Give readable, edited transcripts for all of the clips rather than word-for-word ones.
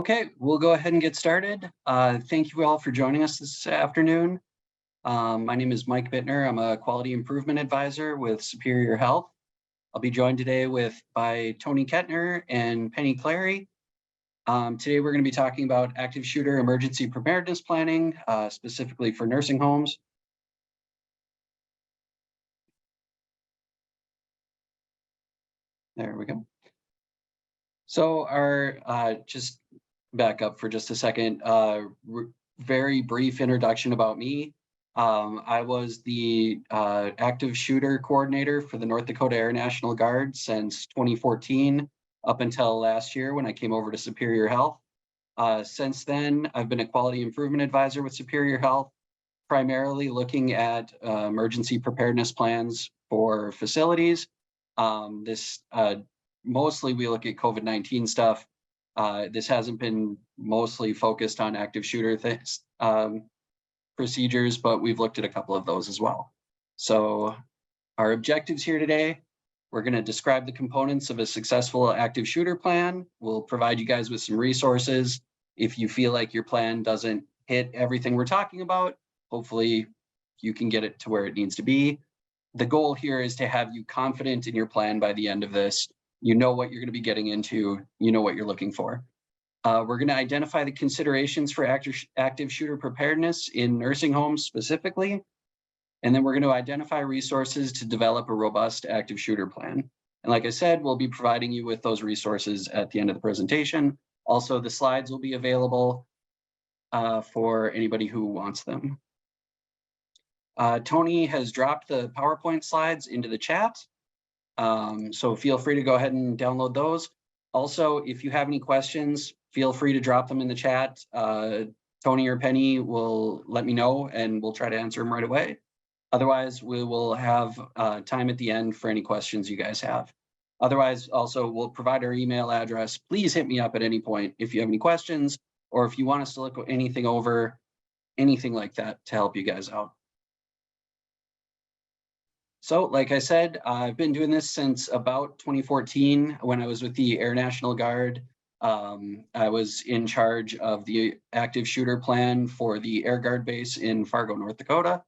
Okay, we'll go ahead and get started. Thank you all for joining us this afternoon. My name is Mike Bittner. I'm a quality improvement advisor with Superior Health. I'll be joined today by Tony Kettner and Penny Clary. Today we're going to be talking about active shooter emergency preparedness planning, specifically for nursing homes. There we go. So just back up for just a second, very brief introduction about me. I was the active shooter coordinator for the North Dakota Air National Guard since 2014 up until last year when I came over to Superior Health. Since then, I've been a quality improvement advisor with Superior Health, primarily looking at emergency preparedness plans for facilities. Mostly we look at COVID-19 stuff. This hasn't been mostly focused on active shooter procedures, but we've looked at a couple of those as well. So our objectives here today, we're going to describe the components of a successful active shooter plan. We'll provide you guys with some resources. If you feel like your plan doesn't hit everything we're talking about, hopefully you can get it to where it needs to be. The goal here is to have you confident in your plan by the end of this. You know what you're going to be getting into, you know what you're looking for. We're going to identify the considerations for active shooter preparedness in nursing homes specifically. And then we're going to identify resources to develop a robust active shooter plan. And like I said, we'll be providing you with those resources at the end of the presentation. Also, the slides will be available for anybody who wants them. Tony has dropped the PowerPoint slides into the chat. So feel free to go ahead and download those. Also, if you have any questions, feel free to drop them in the chat. Tony or Penny will let me know and we'll try to answer them right away. Otherwise, we will have time at the end for any questions you guys have. Otherwise, also, we'll provide our email address. Please hit me up at any point if you have any questions or if you want us to look anything over, anything like that to help you guys out. So like I said, I've been doing this since about 2014 when I was with the Air National Guard. I was in charge of the active shooter plan for the Air Guard base in Fargo, North Dakota.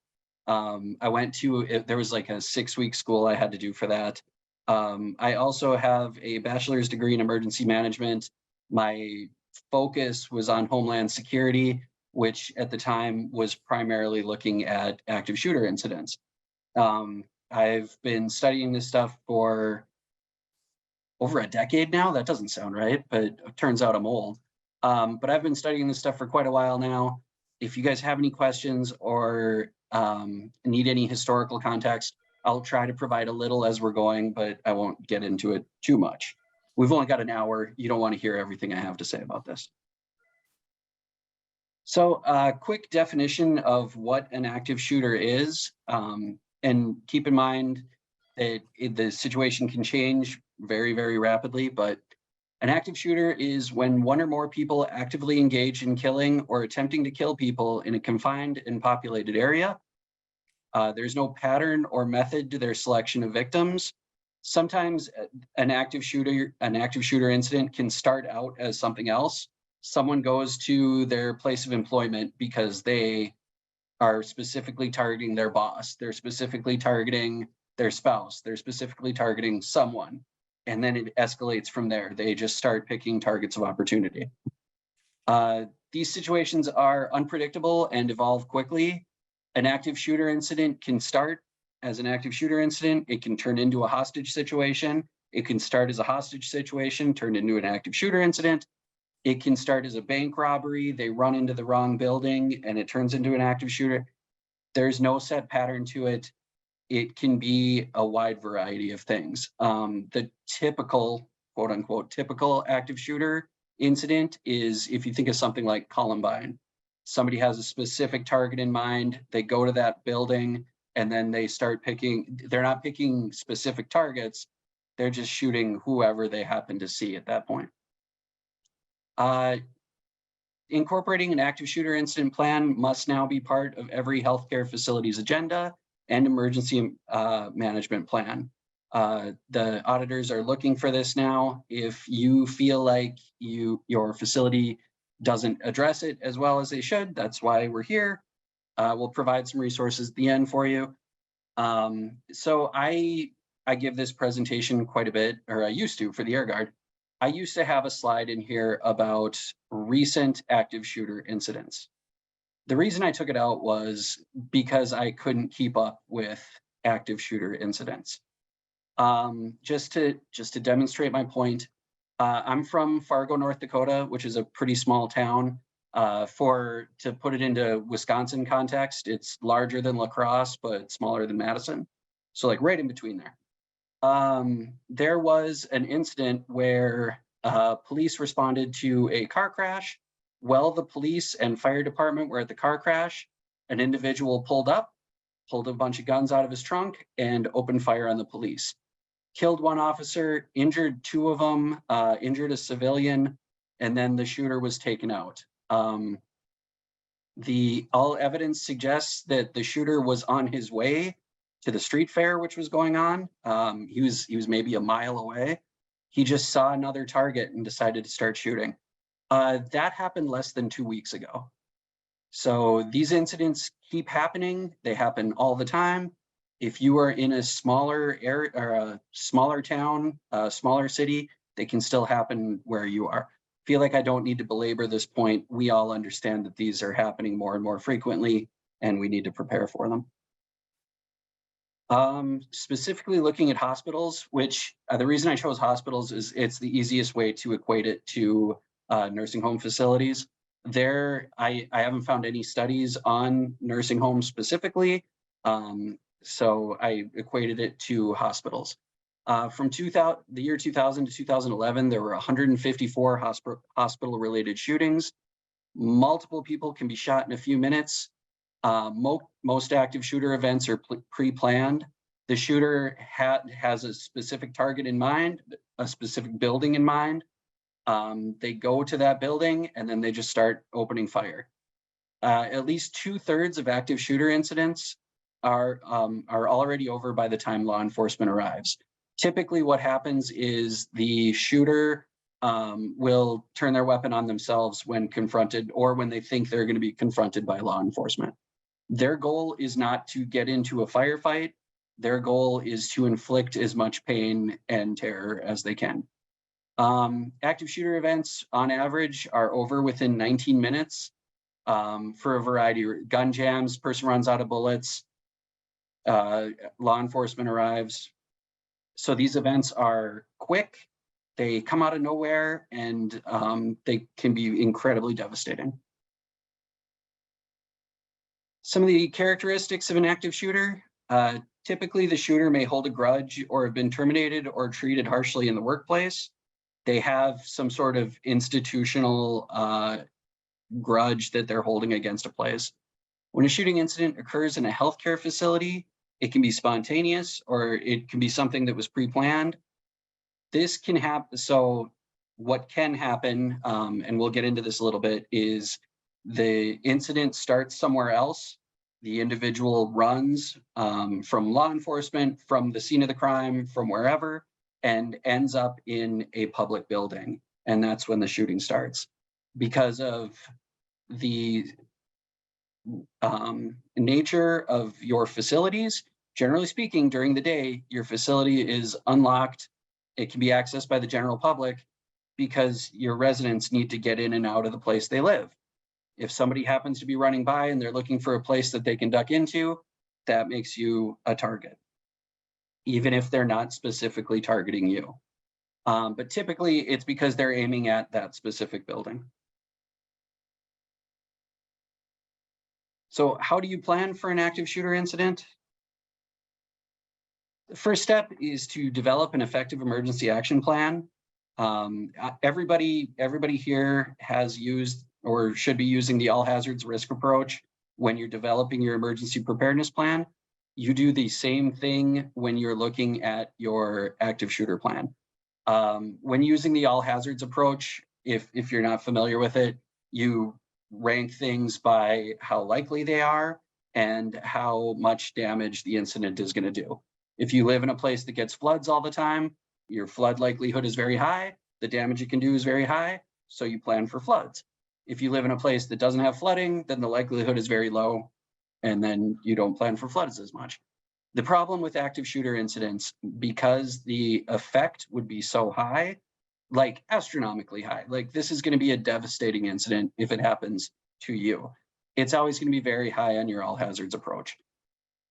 There was like a 6-week school I had to do for that. I also have a bachelor's degree in emergency management. My focus was on Homeland Security, which at the time was primarily looking at active shooter incidents. I've been studying this stuff for over a decade now. That doesn't sound right, but it turns out I'm old. But I've been studying this stuff for quite a while now. If you guys have any questions or need any historical context, I'll try to provide a little as we're going, but I won't get into it too much. We've only got an hour. You don't want to hear everything I have to say about this. So a quick definition of what an active shooter is. And keep in mind that the situation can change very, very rapidly, but an active shooter is when one or more people actively engage in killing or attempting to kill people in a confined and populated area. There's no pattern or method to their selection of victims. Sometimes an active shooter incident can start out as something else. Someone goes to their place of employment because they are specifically targeting their boss. They're specifically targeting their spouse. They're specifically targeting someone. And then it escalates from there. They just start picking targets of opportunity. These situations are unpredictable and evolve quickly. An active shooter incident can start as an active shooter incident. It can turn into a hostage situation. It can start as a hostage situation, turn into an active shooter incident. It can start as a bank robbery. They run into the wrong building and it turns into an active shooter. There's no set pattern to it. It can be a wide variety of things. The typical, quote unquote, typical active shooter incident is if you think of something like Columbine. Somebody has a specific target in mind. They go to that building and then they start picking, they're not picking specific targets. They're just shooting whoever they happen to see at that point. Incorporating an active shooter incident plan must now be part of every healthcare facility's agenda and emergency management plan. The auditors are looking for this now. If you feel like your facility doesn't address it as well as they should, that's why we're here. We'll provide some resources at the end for you. So I give this presentation quite a bit, or I used to for the Air Guard. I used to have a slide in here about recent active shooter incidents. The reason I took it out was because I couldn't keep up with active shooter incidents. Just to demonstrate my point, I'm from Fargo, North Dakota, which is a pretty small town. To put it into Wisconsin context, it's larger than La Crosse, but smaller than Madison. So like right in between there. There was an incident where police responded to a car crash. While the police and fire department were at the car crash, an individual pulled up, pulled a bunch of guns out of his trunk, and opened fire on the police. Killed one officer, injured two of them, injured a civilian, and then the shooter was taken out. All evidence suggests that the shooter was on his way to the street fair, which was going on. He was maybe a mile away. He just saw another target and decided to start shooting. That happened less than 2 weeks ago. So these incidents keep happening. They happen all the time. If you are in a smaller area or a smaller town, a smaller city, they can still happen where you are. I feel like I don't need to belabor this point. We all understand that these are happening more and more frequently, and we need to prepare for them. Specifically looking at hospitals, which the reason I chose hospitals is it's the easiest way to equate it to nursing home facilities. I haven't found any studies on nursing homes specifically, so I equated it to hospitals. From the year 2000 to 2011, there were 154 hospital-related shootings. Multiple people can be shot in a few minutes. Most active shooter events are pre-planned. The shooter has a specific target in mind, a specific building in mind. They go to that building and then they just start opening fire. At least 2/3 of active shooter incidents are already over by the time law enforcement arrives. Typically what happens is the shooter will turn their weapon on themselves when confronted or when they think they're going to be confronted by law enforcement. Their goal is not to get into a firefight. Their goal is to inflict as much pain and terror as they can. Active shooter events on average are over within 19 minutes for a variety of gun jams, person runs out of bullets, law enforcement arrives. So these events are quick, they come out of nowhere, and they can be incredibly devastating. Some of the characteristics of an active shooter. Typically, the shooter may hold a grudge or have been terminated or treated harshly in the workplace. They have some sort of institutional grudge that they're holding against a place. When a shooting incident occurs in a healthcare facility, it can be spontaneous or it can be something that was pre-planned. This can happen. So what can happen, and we'll get into this a little bit, is the incident starts somewhere else. The individual runs from law enforcement, from the scene of the crime, from wherever, and ends up in a public building. And that's when the shooting starts. Because of the nature of your facilities, generally speaking, during the day, your facility is unlocked. It can be accessed by the general public because your residents need to get in and out of the place they live. If somebody happens to be running by and they're looking for a place that they can duck into, that makes you a target, even if they're not specifically targeting you. But typically it's because they're aiming at that specific building. So how do you plan for an active shooter incident? The first step is to develop an effective emergency action plan. Everybody here has used or should be using the all hazards risk approach when you're developing your emergency preparedness plan. You do the same thing when you're looking at your active shooter plan. When using the all hazards approach, if you're not familiar with it, you rank things by how likely they are and how much damage the incident is going to do. If you live in a place that gets floods all the time, your flood likelihood is very high, the damage it can do is very high, so you plan for floods. If you live in a place that doesn't have flooding, then the likelihood is very low, and then you don't plan for floods as much. The problem with active shooter incidents, because the effect would be so high, like astronomically high, like this is going to be a devastating incident if it happens to you. It's always going to be very high on your all hazards approach.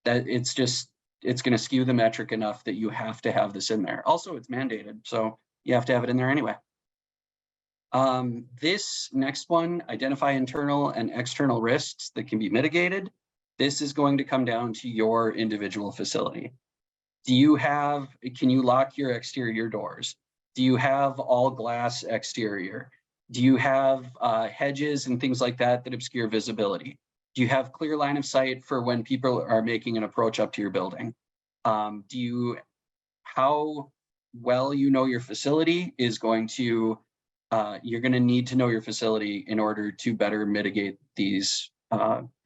That it's going to skew the metric enough that you have to have this in there. Also, it's mandated, so you have to have it in there anyway. This next one, identify internal and external risks that can be mitigated. This is going to come down to your individual facility. Can you lock your exterior doors? Do you have all glass exterior? Do you have hedges and things like that that obscure visibility? Do you have clear line of sight for when people are making an approach up to your building? How well you know your facility is going to, you're going to need to know your facility in order to better mitigate these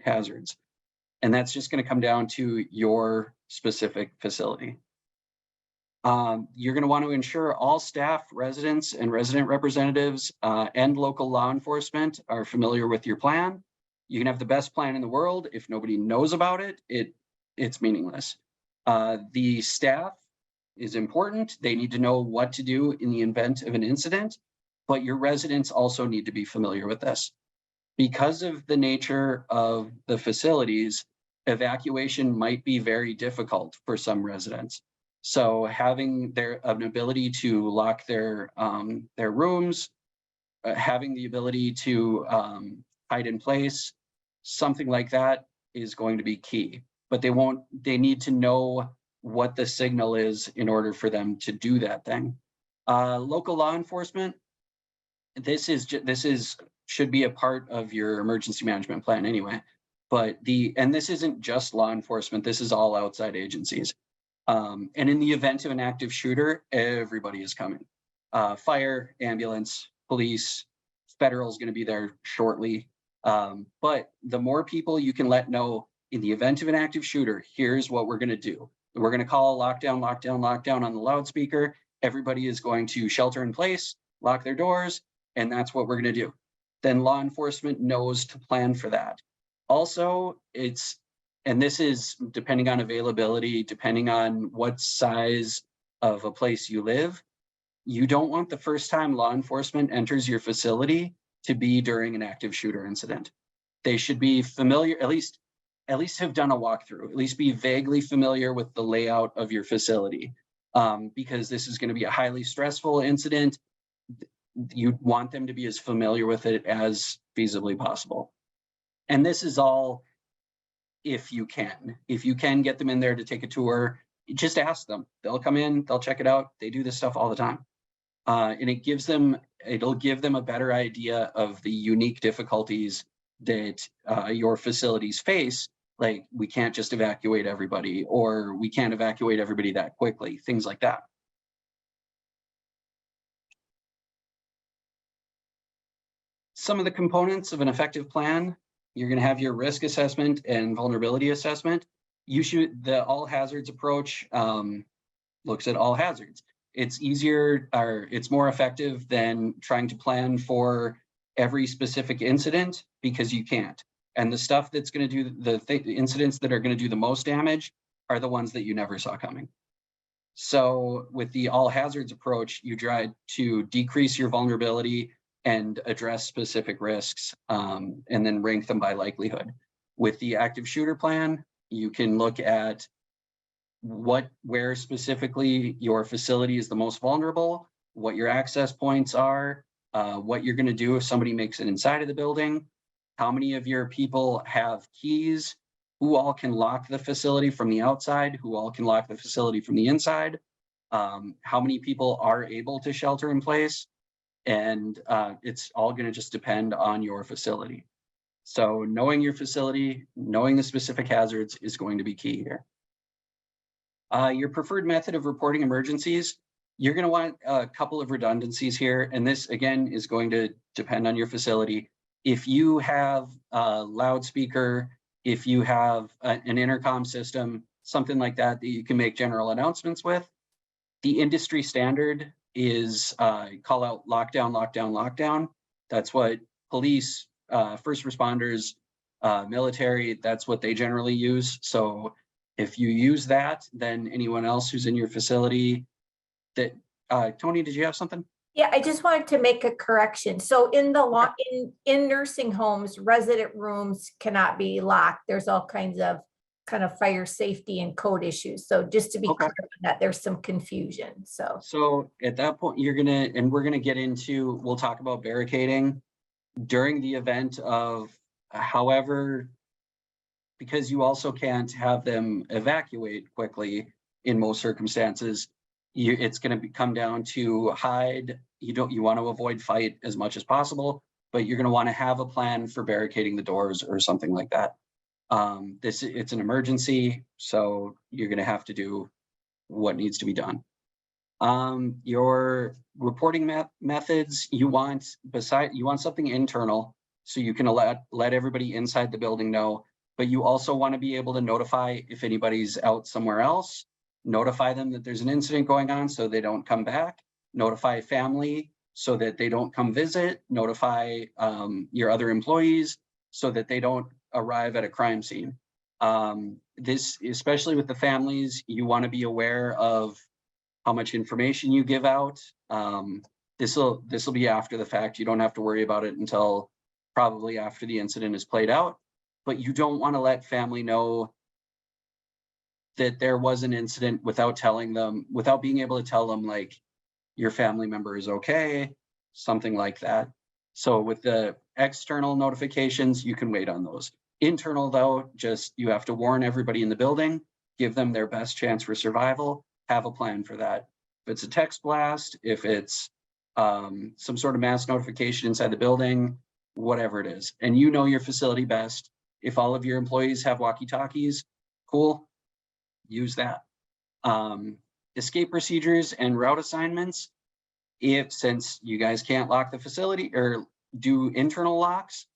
hazards. And that's just going to come down to your specific facility. You're going to want to ensure all staff, residents, and resident representatives and local law enforcement are familiar with your plan. You can have the best plan in the world. If nobody knows about it, it's meaningless. The staff is important. They need to know what to do in the event of an incident, but your residents also need to be familiar with this. Because of the nature of the facilities, evacuation might be very difficult for some residents. So having an ability to lock their rooms, having the ability to hide in place, something like that is going to be key. But they need to know what the signal is in order for them to do that thing. Local law enforcement, this should be a part of your emergency management plan anyway. But this isn't just law enforcement, this is all outside agencies. And in the event of an active shooter, everybody is coming. Fire, ambulance, police, federal is going to be there shortly. But the more people you can let know in the event of an active shooter, here's what we're going to do. We're going to call a lockdown, lockdown, lockdown on the loudspeaker. Everybody is going to shelter in place, lock their doors, and that's what we're going to do. Then law enforcement knows to plan for that. Also, and this is depending on availability, depending on what size of a place you live, you don't want the first time law enforcement enters your facility to be during an active shooter incident. They should be familiar, at least have done a walkthrough, at least be vaguely familiar with the layout of your facility, because this is going to be a highly stressful incident. You want them to be as familiar with it as feasibly possible. And this is all if you can get them in there to take a tour, just ask them. They'll come in, they'll check it out. They do this stuff all the time. And it'll give them a better idea of the unique difficulties that your facilities face. Like, we can't just evacuate everybody, or we can't evacuate everybody that quickly, things like that. Some of the components of an effective plan: you're going to have your risk assessment and vulnerability assessment. The all hazards approach looks at all hazards. It's easier, or it's more effective than trying to plan for every specific incident, because you can't. And the stuff that's going to do the incidents that are going to do the most damage are the ones that you never saw coming. So with the all hazards approach, you try to decrease your vulnerability and address specific risks, and then rank them by likelihood. With the active shooter plan, you can look at where specifically your facility is the most vulnerable, what your access points are, what you're going to do if somebody makes it inside of the building, how many of your people have keys, who all can lock the facility from the outside, who all can lock the facility from the inside, how many people are able to shelter in place. And it's all going to just depend on your facility. So knowing your facility, knowing the specific hazards is going to be key here. Your preferred method of reporting emergencies, you're going to want a couple of redundancies here. And this, again, is going to depend on your facility. If you have a loudspeaker, if you have an intercom system, something like that that you can make general announcements with. The industry standard is call out lockdown, lockdown, lockdown. That's what police, first responders, military, that's what they generally use. So if you use that, then anyone else who's in your facility that, Tony, did you have something? Yeah, I just wanted to make a correction. So in the in nursing homes, resident rooms cannot be locked. There's all kinds of kind of fire safety and code issues. So just to be Okay. clear on that, there's some confusion. So at that point, we're gonna get into, we'll talk about barricading during the event of, however, because you also can't have them evacuate quickly in most circumstances, it's going to come down to hide. You want to avoid fight as much as possible, but you're going to want to have a plan for barricading the doors or something like that. It's an emergency, so you're going to have to do what needs to be done. Your reporting methods, you want something internal so you can let everybody inside the building know, but you also want to be able to notify if anybody's out somewhere else, notify them that there's an incident going on so they don't come back, notify family so that they don't come visit, notify your other employees so that they don't arrive at a crime scene. This, especially with the families, you want to be aware of how much information you give out. This will be after the fact. You don't have to worry about it until probably after the incident is played out, but you don't want to let family know that there was an incident without telling them, without being able to tell them like your family member is okay, something like that. So with the external notifications, you can wait on those. Internal though, just you have to warn everybody in the building, give them their best chance for survival, have a plan for that. If it's a text blast, if it's some sort of mass notification inside the building, whatever it is, and you know your facility best. If all of your employees have walkie-talkies, cool, use that. Escape procedures and route assignments. Since you guys can't lock the facility or do internal locks,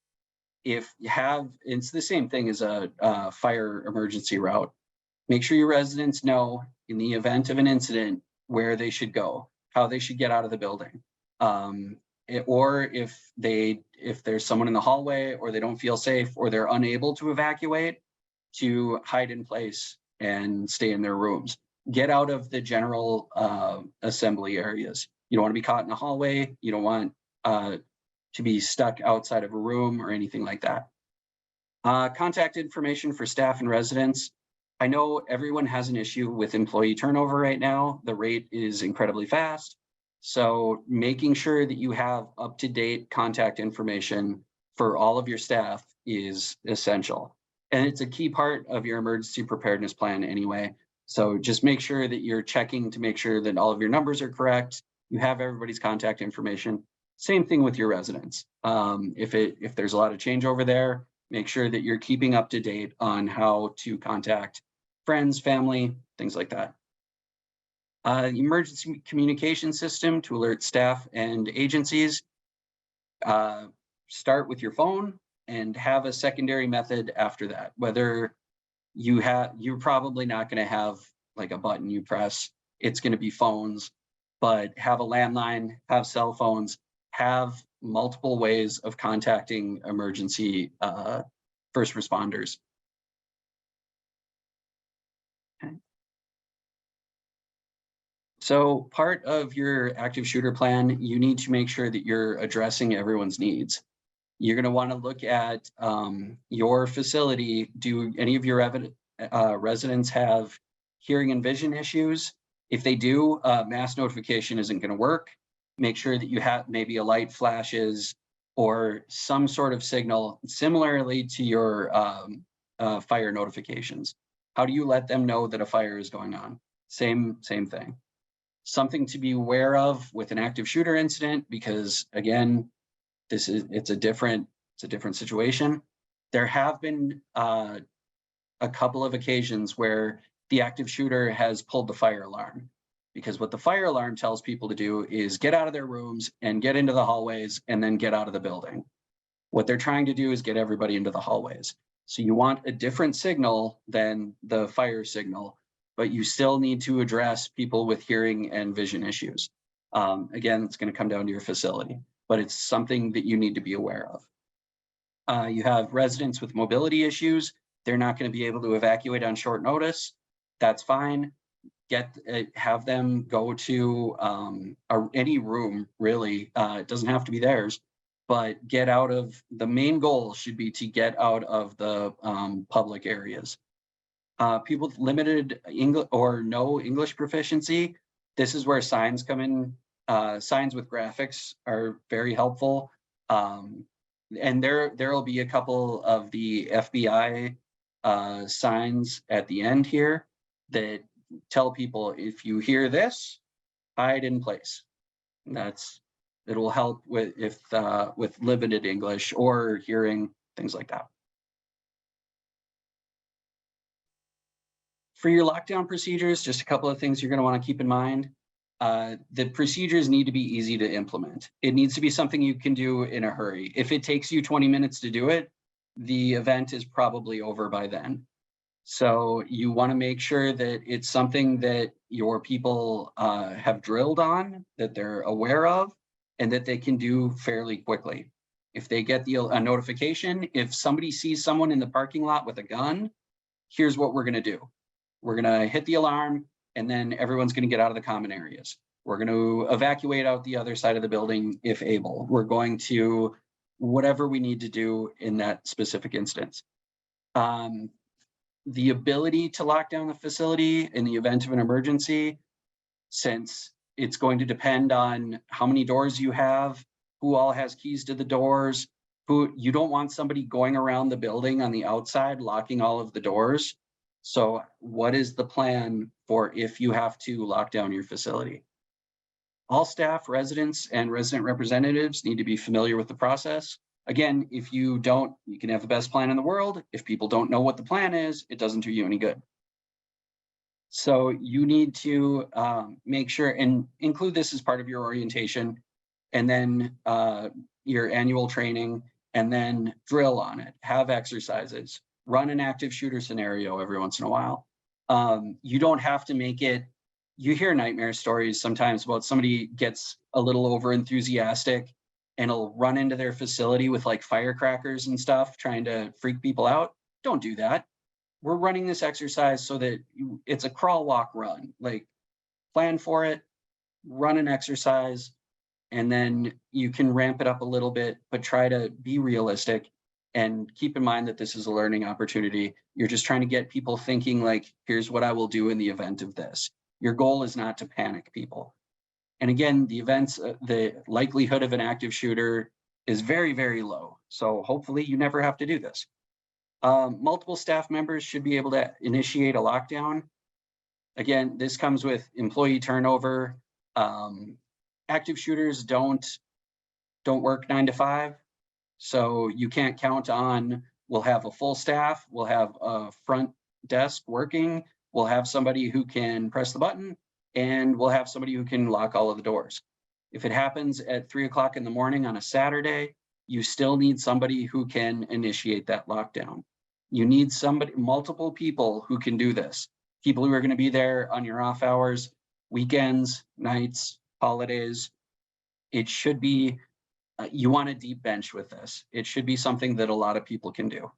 if you have, it's the same thing as a fire emergency route. Make sure your residents know in the event of an incident where they should go, how they should get out of the building. Or if there's someone in the hallway or they don't feel safe or they're unable to evacuate, to hide in place and stay in their rooms. Get out of the general assembly areas. You don't want to be caught in the hallway. You don't want to be stuck outside of a room or anything like that. Contact information for staff and residents. I know everyone has an issue with employee turnover right now. The rate is incredibly fast. So making sure that you have up-to-date contact information for all of your staff is essential. And it's a key part of your emergency preparedness plan anyway. So just make sure that you're checking to make sure that all of your numbers are correct. You have everybody's contact information. Same thing with your residents. If there's a lot of change over there, make sure that you're keeping up to date on how to contact friends, family, things like that. Emergency communication system to alert staff and agencies. Start with your phone and have a secondary method after that. Whether you're probably not going to have like a button you press. It's going to be phones, but have a landline, have cell phones, have multiple ways of contacting emergency first responders. Okay. So part of your active shooter plan, you need to make sure that you're addressing everyone's needs. You're going to want to look at your facility. Do any of your residents have hearing and vision issues? If they do, mass notification isn't going to work. Make sure that you have maybe a light flashes or some sort of signal similarly to your fire notifications. How do you let them know that a fire is going on? Same thing. Something to be aware of with an active shooter incident, because again, it's a different situation. There have been a couple of occasions where the active shooter has pulled the fire alarm, because what the fire alarm tells people to do is get out of their rooms and get into the hallways and then get out of the building. What they're trying to do is get everybody into the hallways. So you want a different signal than the fire signal, but you still need to address people with hearing and vision issues. Again, it's going to come down to your facility, but it's something that you need to be aware of. You have residents with mobility issues. They're not going to be able to evacuate on short notice. That's fine. Have them go to any room, really. It doesn't have to be theirs, but get out of, the main goal should be to get out of the public areas. People with limited English or no English proficiency, this is where signs come in. Signs with graphics are very helpful. And there'll be a couple of the FBI signs at the end here that tell people, if you hear this, hide in place. And it will help with with limited English or hearing, things like that. For your lockdown procedures, just a couple of things you're going to want to keep in mind. The procedures need to be easy to implement. It needs to be something you can do in a hurry. If it takes you 20 minutes to do it, the event is probably over by then. So you want to make sure that it's something that your people have drilled on, that they're aware of, and that they can do fairly quickly. If they get a notification, if somebody sees someone in the parking lot with a gun, here's what we're going to do. We're going to hit the alarm, and then everyone's going to get out of the common areas. We're going to evacuate out the other side of the building if able. We're going to whatever we need to do in that specific instance. The ability to lock down the facility in the event of an emergency, since it's going to depend on how many doors you have, who all has keys to the doors, you don't want somebody going around the building on the outside locking all of the doors. So what is the plan for if you have to lock down your facility? All staff, residents, and resident representatives need to be familiar with the process. Again, if you don't, you can have the best plan in the world. If people don't know what the plan is, it doesn't do you any good. So you need to make sure and include this as part of your orientation, and then your annual training, and then drill on it, have exercises, run an active shooter scenario every once in a while. You don't have to make it, you hear nightmare stories sometimes about somebody gets a little over enthusiastic and will run into their facility with like firecrackers and stuff, trying to freak people out. Don't do that. We're running this exercise so that it's a crawl, walk, run. Like, plan for it, run an exercise, and then you can ramp it up a little bit, but try to be realistic and keep in mind that this is a learning opportunity. You're just trying to get people thinking like, here's what I will do in the event of this. Your goal is not to panic people. And again, the likelihood of an active shooter is very, very low. So hopefully you never have to do this. Multiple staff members should be able to initiate a lockdown. Again, this comes with employee turnover. Active shooters don't work 9 to 5. So you can't count on, we'll have a full staff, we'll have a front desk working, we'll have somebody who can press the button, and we'll have somebody who can lock all of the doors. If it happens at 3 o'clock in the morning on a Saturday, you still need somebody who can initiate that lockdown. You need multiple people who can do this. People who are going to be there on your off hours, weekends, nights, holidays. It should be, you want a deep bench with this. It should be something that a lot of people can do.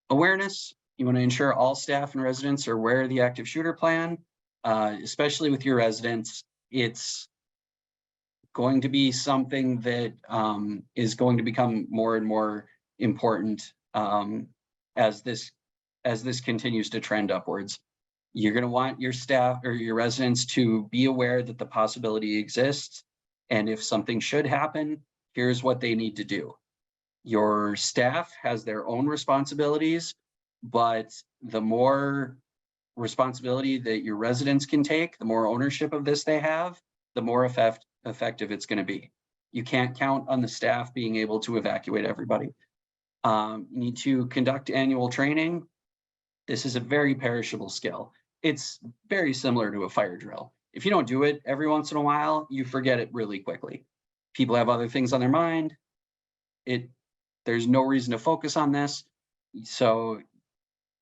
Awareness, you want to ensure all staff and residents are aware of the active shooter plan, especially with your residents. It's going to be something that is going to become more and more important as this continues to trend upwards. You're going to want your staff or your residents to be aware that the possibility exists. And if something should happen, here's what they need to do. Your staff has their own responsibilities, but the more responsibility that your residents can take, the more ownership of this they have, the more effective it's going to be. You can't count on the staff being able to evacuate everybody. You need to conduct annual training. This is a very perishable skill. It's very similar to a fire drill. If you don't do it every once in a while, you forget it really quickly. people have other things on their mind. There's no reason to focus on this, so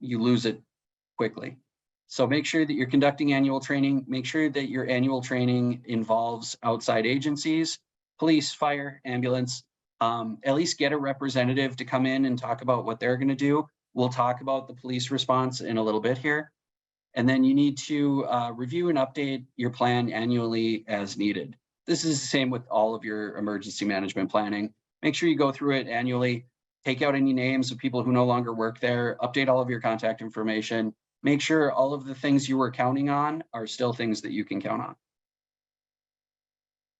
you lose it quickly. So make sure that you're conducting annual training. Make sure that your annual training involves outside agencies, police, fire, ambulance. At least get a representative to come in and talk about what they're going to do. We'll talk about the police response in a little bit here. And then you need to review and update your plan annually as needed. This is the same with all of your emergency management planning. Make sure you go through it annually, take out any names of people who no longer work there, update all of your contact information, make sure all of the things you were counting on are still things that you can count on.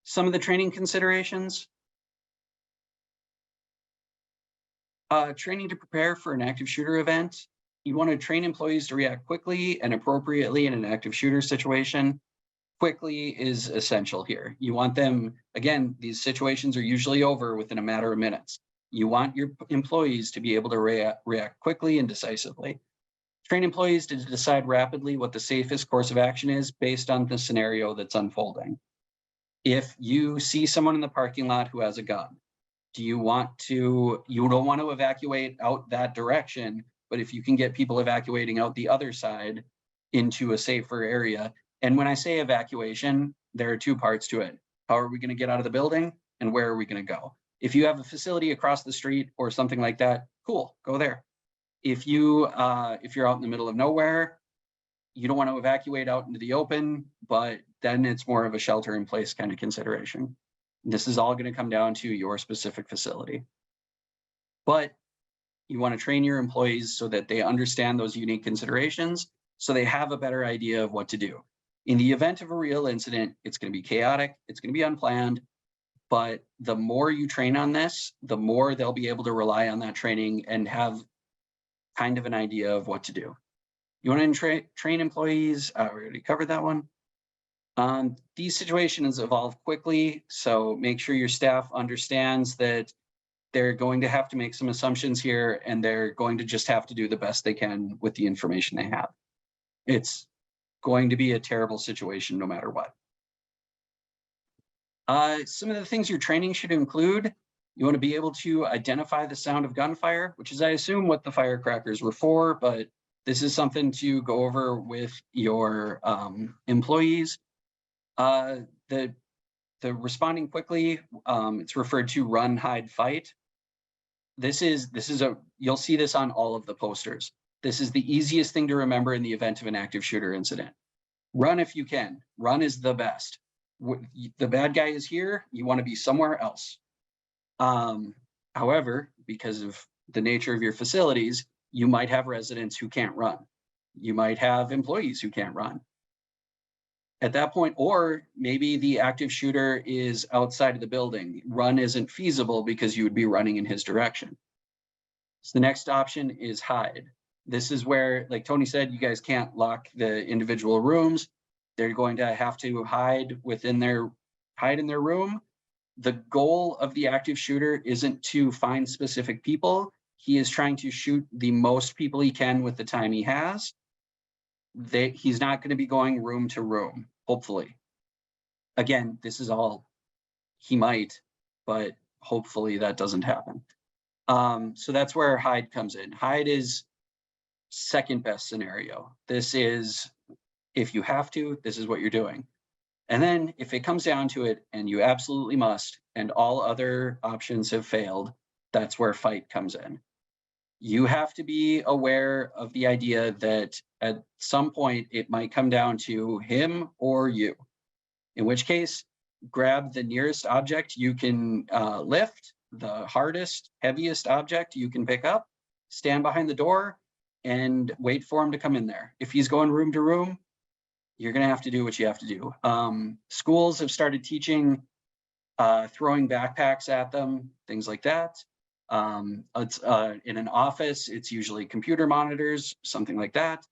Some of the training considerations. Training to prepare for an active shooter event. You want to train employees to react quickly and appropriately in an active shooter situation. Quickly is essential here. You want them, again, these situations are usually over within a matter of minutes. You want your employees to be able to react quickly and decisively. Train employees to decide rapidly what the safest course of action is based on the scenario that's unfolding. If you see someone in the parking lot who has a gun, you don't want to evacuate out that direction, but if you can get people evacuating out the other side into a safer area. And when I say evacuation, there are two parts to it. How are we going to get out of the building and where are we going to go? If you have a facility across the street or something like that, cool, go there. If you're out in the middle of nowhere, you don't want to evacuate out into the open, but then it's more of a shelter in place kind of consideration. This is all going to come down to your specific facility. But you want to train your employees so that they understand those unique considerations, so they have a better idea of what to do. In the event of a real incident, it's going to be chaotic, it's going to be unplanned, but the more you train on this, the more they'll be able to rely on that training and have kind of an idea of what to do. You want to train employees, we already covered that one. These situations evolve quickly, so make sure your staff understands that they're going to have to make some assumptions here, and they're going to just have to do the best they can with the information they have. It's going to be a terrible situation no matter what. Some of the things your training should include, you want to be able to identify the sound of gunfire, which is, I assume, what the firecrackers were for, but this is something to go over with your employees. The responding quickly, it's referred to run, hide, fight. You'll see this on all of the posters. This is the easiest thing to remember in the event of an active shooter incident. Run if you can. Run is the best. The bad guy is here, you want to be somewhere else. However, because of the nature of your facilities, you might have residents who can't run. You might have employees who can't run. At that point, or maybe the active shooter is outside of the building. Run isn't feasible because you would be running in his direction. So the next option is hide. This is where, like Tony said, you guys can't lock the individual rooms. They're going to have to hide in their room. The goal of the active shooter isn't to find specific people. He is trying to shoot the most people he can with the time he has. He's not going to be going room to room, hopefully. Again, this is all, he might, but hopefully that doesn't happen. So that's where hide comes in. Hide is second best scenario. This is, if you have to, this is what you're doing. And then if it comes down to it and you absolutely must, and all other options have failed, that's where fight comes in. You have to be aware of the idea that at some point it might come down to him or you, in which case, grab the nearest object you can lift, the hardest, heaviest object you can pick up, stand behind the door, and wait for him to come in there. If he's going room to room, you're going to have to do what you have to do. Schools have started teaching throwing backpacks at them, things like that. It's in an office, it's usually computer monitors, something like that.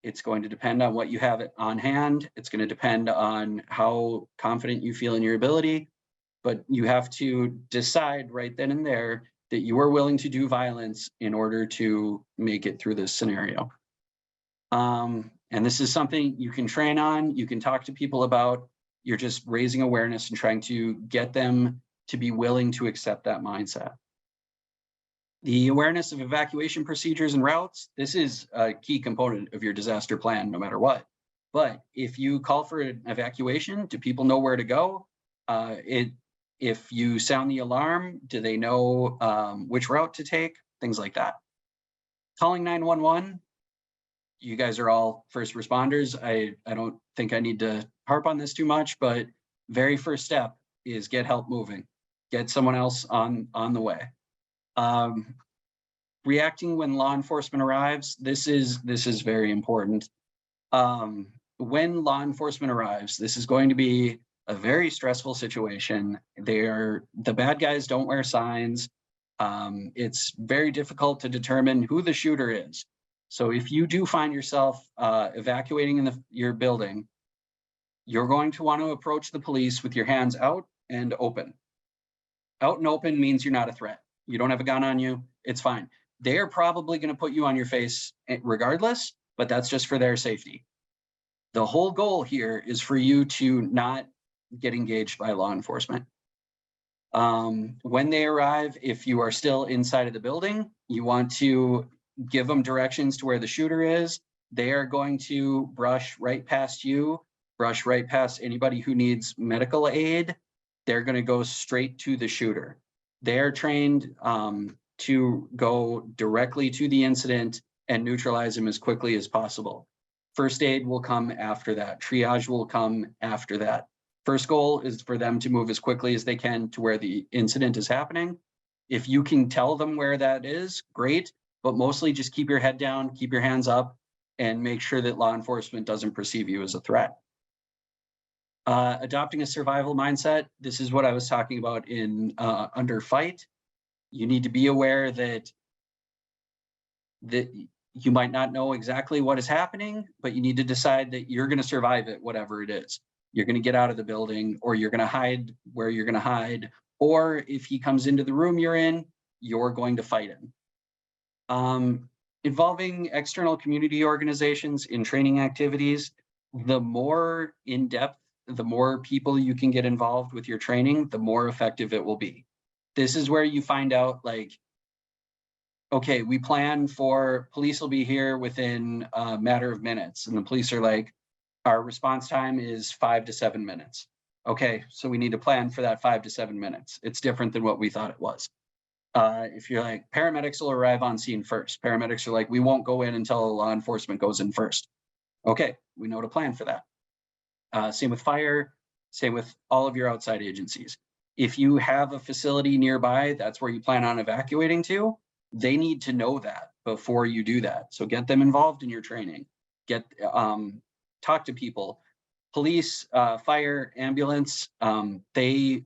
It's going to depend on what you have on hand. It's going to depend on how confident you feel in your ability, but you have to decide right then and there that you are willing to do violence in order to make it through this scenario. And this is something you can train on, you can talk to people about. You're just raising awareness and trying to get them to be willing to accept that mindset. The awareness of evacuation procedures and routes, this is a key component of your disaster plan, no matter what. But if you call for an evacuation, do people know where to go? If you sound the alarm, do they know which route to take? Things like that. Calling 911, you guys are all first responders. I don't think I need to harp on this too much, but very first step is get help moving, get someone else on the way. Reacting when law enforcement arrives, this is very important. When law enforcement arrives, this is going to be a very stressful situation. The bad guys don't wear signs. It's very difficult to determine who the shooter is. So if you do find yourself evacuating in your building, you're going to want to approach the police with your hands out and open. Out and open means you're not a threat. You don't have a gun on you. It's fine. They're probably going to put you on your face regardless, but that's just for their safety. The whole goal here is for you to not get engaged by law enforcement. When they arrive, if you are still inside of the building, you want to give them directions to where the shooter is. They are going to brush right past you, brush right past anybody who needs medical aid. They're going to go straight to the shooter. They're trained to go directly to the incident and neutralize him as quickly as possible. First aid will come after that. Triage will come after that. First goal is for them to move as quickly as they can to where the incident is happening. If you can tell them where that is, great, but mostly just keep your head down, keep your hands up, and make sure that law enforcement doesn't perceive you as a threat. Adopting a survival mindset. This is what I was talking about in under fight. You need to be aware that you might not know exactly what is happening, but you need to decide that you're going to survive it, whatever it is. You're going to get out of the building, or you're going to hide where you're going to hide, or if he comes into the room you're in, you're going to fight him. Involving external community organizations in training activities, the more in-depth, the more people you can get involved with your training, the more effective it will be. This is where you find out, like, okay, we plan for police will be here within a matter of minutes. And the police are like, our response time is 5 to 7 minutes. Okay, so we need to plan for that 5 to 7 minutes. It's different than what we thought it was. If you're like, paramedics will arrive on scene first. Paramedics are like, we won't go in until law enforcement goes in first. Okay, we know to plan for that. Same with fire, same with all of your outside agencies. If you have a facility nearby, that's where you plan on evacuating to, they need to know that before you do that. So get them involved in your training. Talk to people. Police, fire, ambulance, they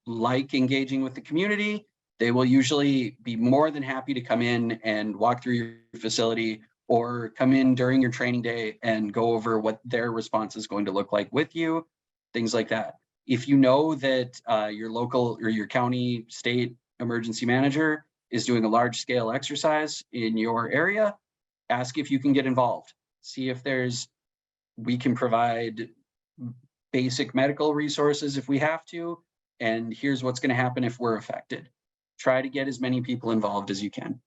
like engaging with the community. They will usually be more than happy to come in and walk through your facility, or come in during your training day and go over what their response is going to look like with you, things like that. If you know that your local or your county, state emergency manager is doing a large scale exercise in your area, ask if you can get involved. See if we can provide basic medical resources if we have to, and here's what's going to happen if we're affected. Try to get as many people involved as you can.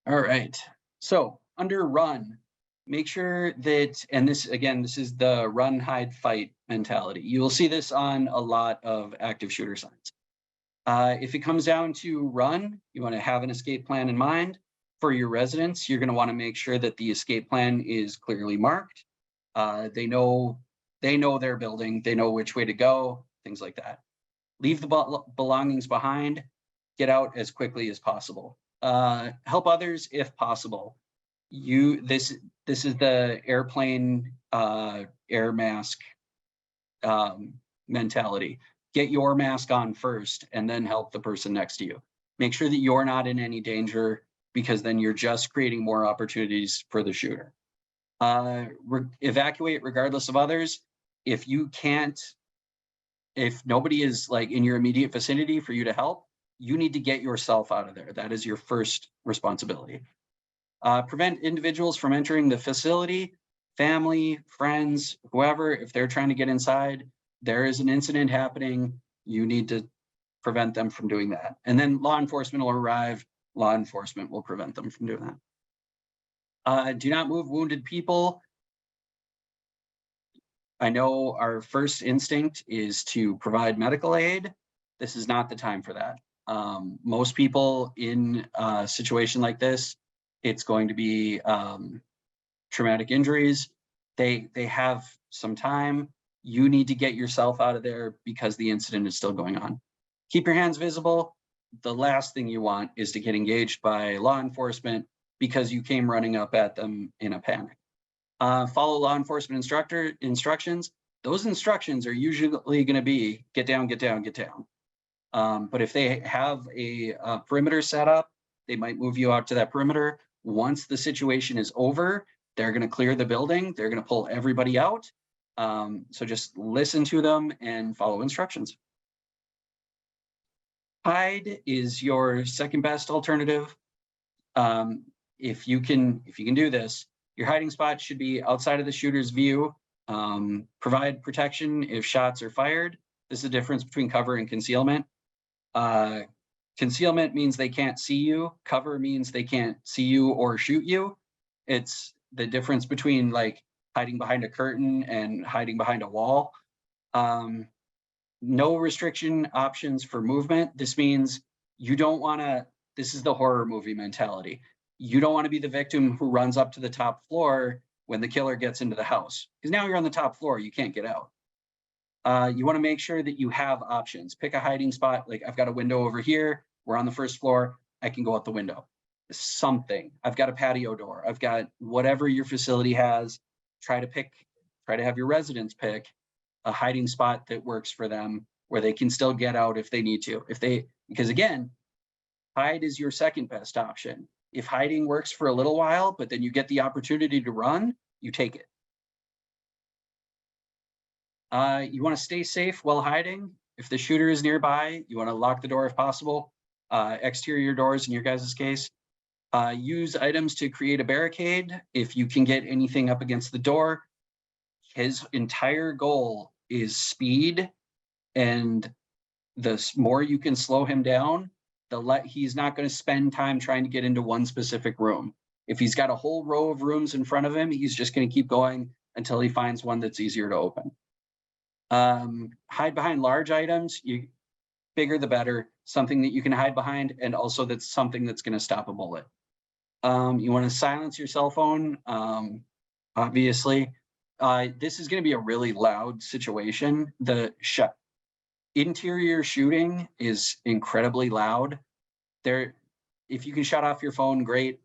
All right, so under run, make sure that, and this is the run, hide, fight mentality. You will see this on a lot of active shooter signs. If it comes down to run, you want to have an escape plan in mind. For your residents, you're going to want to make sure that the escape plan is clearly marked. They know their building, they know which way to go, things like that. Leave the belongings behind, get out as quickly as possible. Help others if possible. This is the airplane air mask mentality. Get your mask on first and then help the person next to you. Make sure that you're not in any danger, because then you're just creating more opportunities for the shooter. Evacuate regardless of others. If nobody is like in your immediate vicinity for you to help, you need to get yourself out of there. That is your first responsibility. Prevent individuals from entering the facility. family, friends, whoever, if they're trying to get inside, there is an incident happening, you need to prevent them from doing that. And then law enforcement will arrive, law enforcement will prevent them from doing that. Do not move wounded people. I know our first instinct is to provide medical aid. This is not the time for that. Most people in a situation like this, it's going to be traumatic injuries. They have some time. You need to get yourself out of there because the incident is still going on. Keep your hands visible. The last thing you want is to get engaged by law enforcement because you came running up at them in a panic. Follow law enforcement instructions. Those instructions are usually going to be get down, get down, get down. But if they have a perimeter set up, they might move you out to that perimeter. Once the situation is over, they're going to clear the building. They're going to pull everybody out. So just listen to them and follow instructions. Hide is your second best alternative. If you can do this, your hiding spot should be outside of the shooter's view. Provide protection if shots are fired. This is the difference between cover and concealment. Concealment means they can't see you. Cover means they can't see you or shoot you. It's the difference between like hiding behind a curtain and hiding behind a wall. No restriction options for movement. This means you don't want to, this is the horror movie mentality. You don't want to be the victim who runs up to the top floor when the killer gets into the house, because now you're on the top floor, you can't get out. You want to make sure that you have options. Pick a hiding spot. Like I've got a window over here. We're on the first floor. I can go out the window. Something. I've got a patio door. I've got whatever your facility has. Try to have your residents pick a hiding spot that works for them where they can still get out if they need to. Because again, hide is your second best option. If hiding works for a little while, but then you get the opportunity to run, you take it. You want to stay safe while hiding. If the shooter is nearby, you want to lock the door if possible. Exterior doors in your guys' case. Use items to create a barricade if you can get anything up against the door. His entire goal is speed, and the more you can slow him down, he's not going to spend time trying to get into one specific room. If he's got a whole row of rooms in front of him, he's just going to keep going until he finds one that's easier to open. Hide behind large items. Bigger the better. Something that you can hide behind, and also that's something that's going to stop a bullet. You want to silence your cell phone. Obviously, this is going to be a really loud situation. The interior shooting is incredibly loud. If you can shut off your phone, great,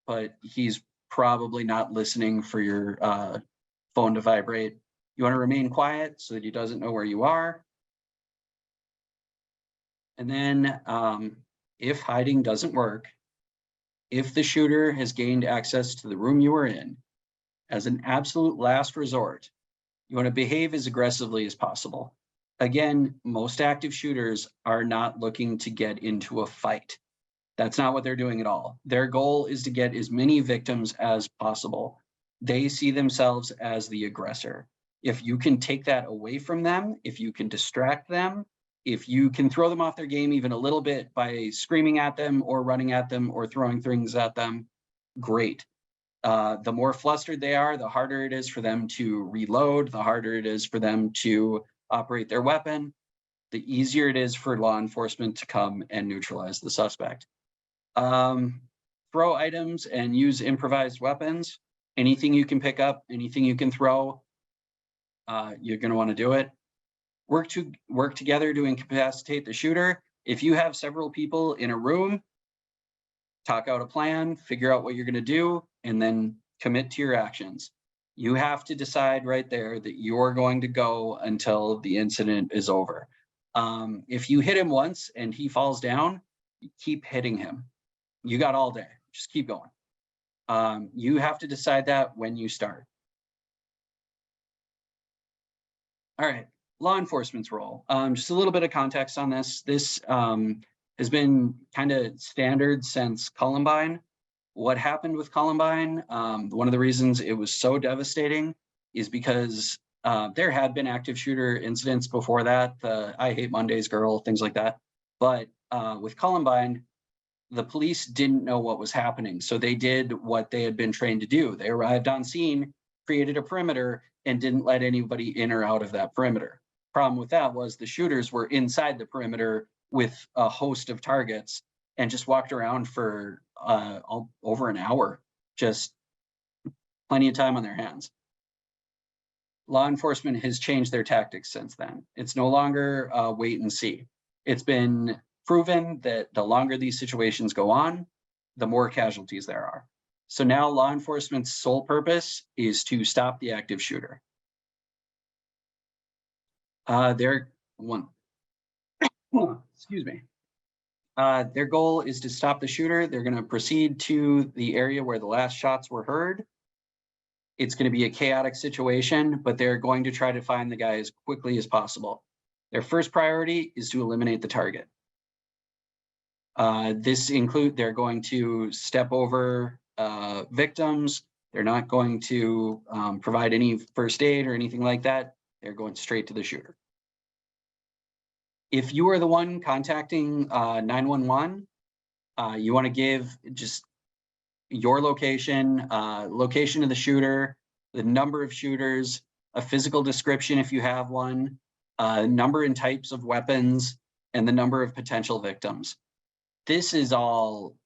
but he's probably not listening for your phone to vibrate. You want to remain quiet so that he doesn't know where you are. And then if hiding doesn't work, if the shooter has gained access to the room you were in, as an absolute last resort, you want to behave as aggressively as possible. Again, most active shooters are not looking to get into a fight. That's not what they're doing at all. Their goal is to get as many victims as possible. They see themselves as the aggressor. If you can take that away from them, if you can distract them, if you can throw them off their game even a little bit by screaming at them or running at them or throwing things at them, great. The more flustered they are, the harder it is for them to reload, the harder it is for them to operate their weapon, the easier it is for law enforcement to come and neutralize the suspect. Throw items and use improvised weapons. Anything you can pick up, anything you can throw, you're going to want to do it. Work together to incapacitate the shooter. If you have several people in a room, talk out a plan, figure out what you're going to do, and then commit to your actions. You have to decide right there that you're going to go until the incident is over. If you hit him once and he falls down, keep hitting him. You got all day. Just keep going. You have to decide that when you start. All right, law enforcement's role. Just a little bit of context on this. This has been kind of standard since Columbine. what happened with Columbine, one of the reasons it was so devastating is because there had been active shooter incidents before that, the I Hate Mondays girl, things like that. But with Columbine, the police didn't know what was happening. So they did what they had been trained to do. They arrived on scene, created a perimeter, and didn't let anybody in or out of that perimeter. Problem with that was the shooters were inside the perimeter with a host of targets and just walked around for over an hour, just plenty of time on their hands. Law enforcement has changed their tactics since then. It's no longer wait and see. It's been proven that the longer these situations go on, the more casualties there are. So now law enforcement's sole purpose is to stop the active shooter. Their goal is to stop the shooter. They're going to proceed to the area where the last shots were heard. It's going to be a chaotic situation, but they're going to try to find the guy as quickly as possible. Their first priority is to eliminate the target. They're going to step over victims. They're not going to provide any first aid or anything like that. They're going straight to the shooter. If you are the one contacting 911, you want to give just your location, location of the shooter, the number of shooters, a physical description if you have one, number and types of weapons, and the number of potential victims. This is all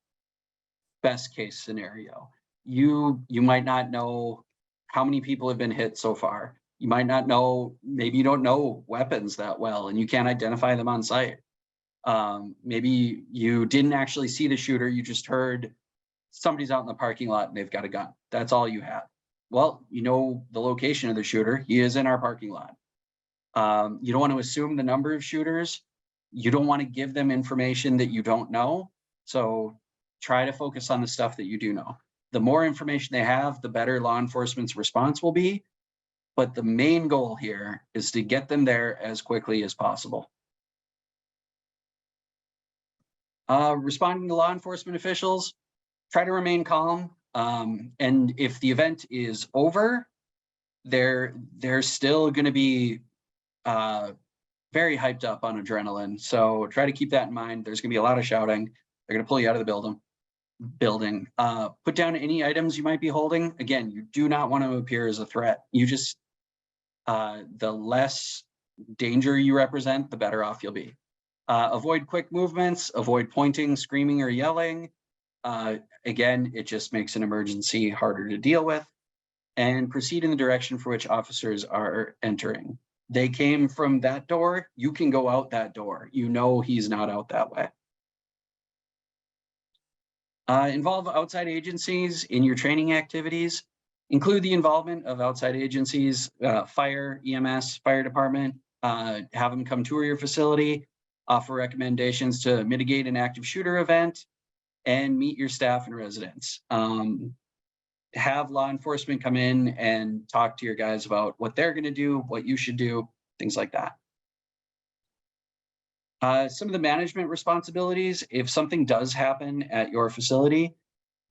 best case scenario. You might not know how many people have been hit so far. You might not know, maybe you don't know weapons that well and you can't identify them on site. Maybe you didn't actually see the shooter, you just heard somebody's out in the parking lot and they've got a gun. That's all you have. Well, you know the location of the shooter. He is in our parking lot. You don't want to assume the number of shooters. You don't want to give them information that you don't know. So try to focus on the stuff that you do know. The more information they have, the better law enforcement's response will be. But the main goal here is to get them there as quickly as possible. Responding to law enforcement officials, try to remain calm. And if the event is over, they're still going to be very hyped up on adrenaline. So try to keep that in mind. There's going to be a lot of shouting. They're going to pull you out of the building. Put down any items you might be holding. Again, you do not want to appear as a threat. You just, the less danger you represent, the better off you'll be. Avoid quick movements, avoid pointing, screaming, or yelling. Again, it just makes an emergency harder to deal with. And proceed in the direction for which officers are entering. They came from that door, you can go out that door. You know he's not out that way. Involve outside agencies in your training activities. Include the involvement of outside agencies, fire, EMS, fire department. Have them come tour your facility, offer recommendations to mitigate an active shooter event, and meet your staff and residents. Have law enforcement come in and talk to your guys about what they're going to do, what you should do, things like that. Some of the management responsibilities, if something does happen at your facility,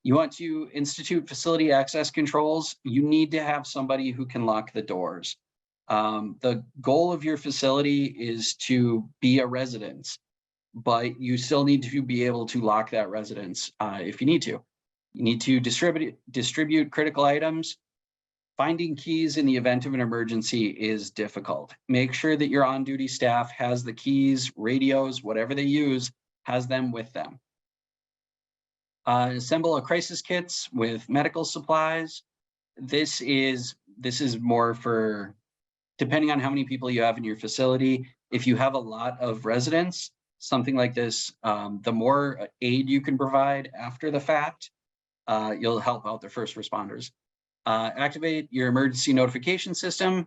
you want to institute facility access controls, you need to have somebody who can lock the doors. The goal of your facility is to be a residence, but you still need to be able to lock that residence if you need to. You need to distribute critical items. Finding keys in the event of an emergency is difficult. Make sure that your on-duty staff has the keys, radios, whatever they use, has them with them. Assemble a crisis kits with medical supplies. This is more for, depending on how many people you have in your facility. If you have a lot of residents, something like this, the more aid you can provide after the fact, you'll help out the first responders. Activate your emergency notification system.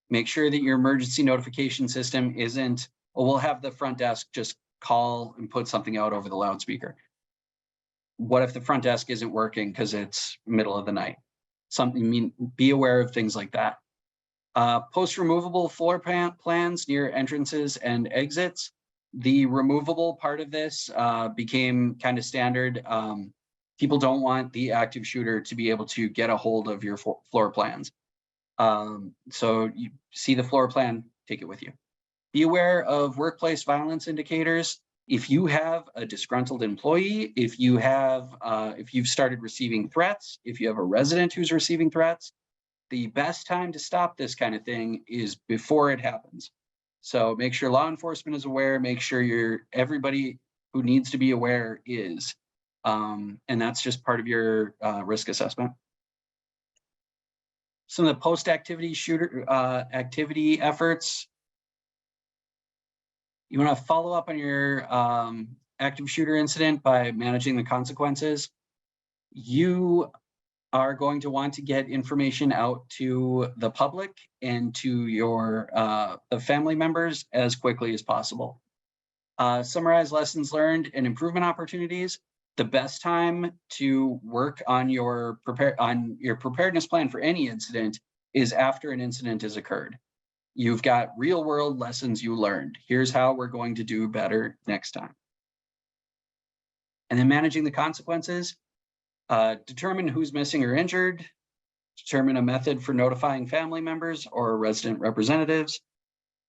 Make sure that your emergency notification system isn't, oh, we'll have the front desk just call and put something out over the loudspeaker. What if the front desk isn't working because it's middle of the night? Be aware of things like that. Post removable floor plans near entrances and exits. The removable part of this became kind of standard. People don't want the active shooter to be able to get a hold of your floor plans. So you see the floor plan, take it with you. Be aware of workplace violence indicators. If you have a disgruntled employee, if you've started receiving threats, if you have a resident who's receiving threats, the best time to stop this kind of thing is before it happens. So make sure law enforcement is aware, make sure everybody who needs to be aware is. And that's just part of your risk assessment. Some of the post-activity shooter activity efforts. You want to follow up on your active shooter incident by managing the consequences. You are going to want to get information out to the public and to your family members as quickly as possible. Summarize lessons learned and improvement opportunities. The best time to work on your preparedness plan for any incident is after an incident has occurred. You've got real world lessons you learned. Here's how we're going to do better next time. And then managing the consequences. Determine who's missing or injured. Determine a method for notifying family members or resident representatives.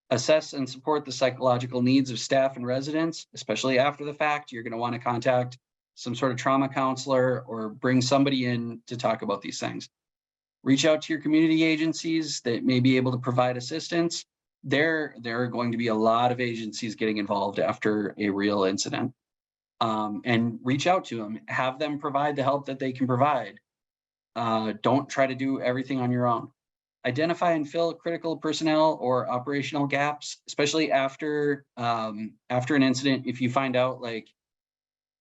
Assess and support the psychological needs of staff and residents, especially after the fact. You're going to want to contact some sort of trauma counselor or bring somebody in to talk about these things. Reach out to your community agencies that may be able to provide assistance. There are going to be a lot of agencies getting involved after a real incident. And reach out to them, have them provide the help that they can provide. Don't try to do everything on your own. Identify and fill critical personnel or operational gaps, especially after an incident. If you find out, like,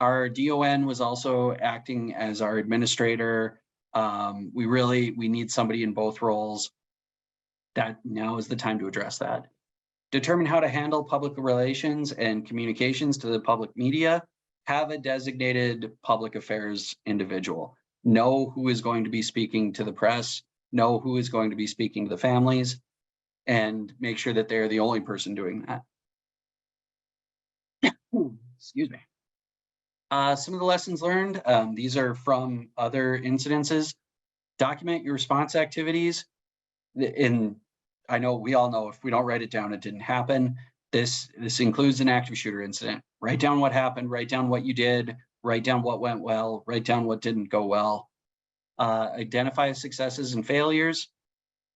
our DON was also acting as our administrator, we need somebody in both roles. That now is the time to address that. Determine how to handle public relations and communications to the public media. Have a designated public affairs individual. Know who is going to be speaking to the press, know who is going to be speaking to the families, and make sure that they're the only person doing that. Excuse me. Some of the lessons learned, these are from other incidences. Document your response activities. I know we all know if we don't write it down, it didn't happen. This includes an active shooter incident. Write down what happened, write down what you did, write down what went well, write down what didn't go well. Identify successes and failures.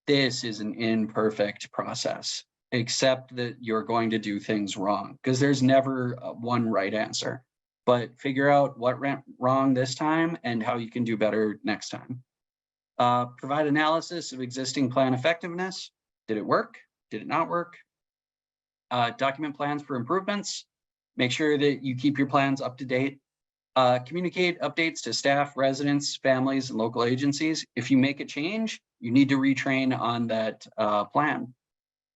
This is an imperfect process, except that you're going to do things wrong, because there's never one right answer. But figure out what went wrong this time and how you can do better next time. Provide analysis of existing plan effectiveness. Did it work? Did it not work? Document plans for improvements. Make sure that you keep your plans up to date. Communicate updates to staff, residents, families, and local agencies. If you make a change, you need to retrain on that plan.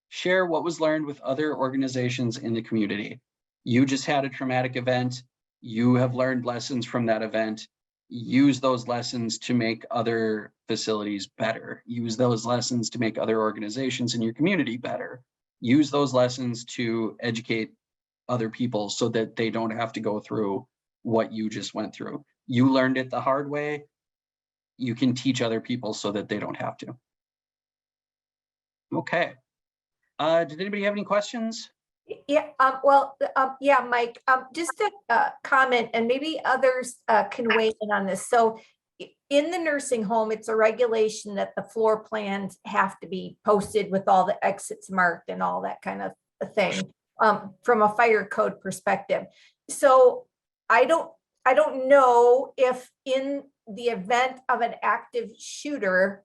Share what was learned with other organizations in the community. You just had a traumatic event. You have learned lessons from that event. Use those lessons to make other facilities better. Use those lessons to make other organizations in your community better. Use those lessons to educate other people so that they don't have to go through what you just went through. You learned it the hard way. You can teach other people so that they don't have to. Okay. Did anybody have any questions? Yeah, yeah, Mike, just a comment, and maybe others can weigh in on this. So in the nursing home, it's a regulation that the floor plans have to be posted with all the exits marked and all that kind of thing, from a fire code perspective. So I don't know if in the event of an active shooter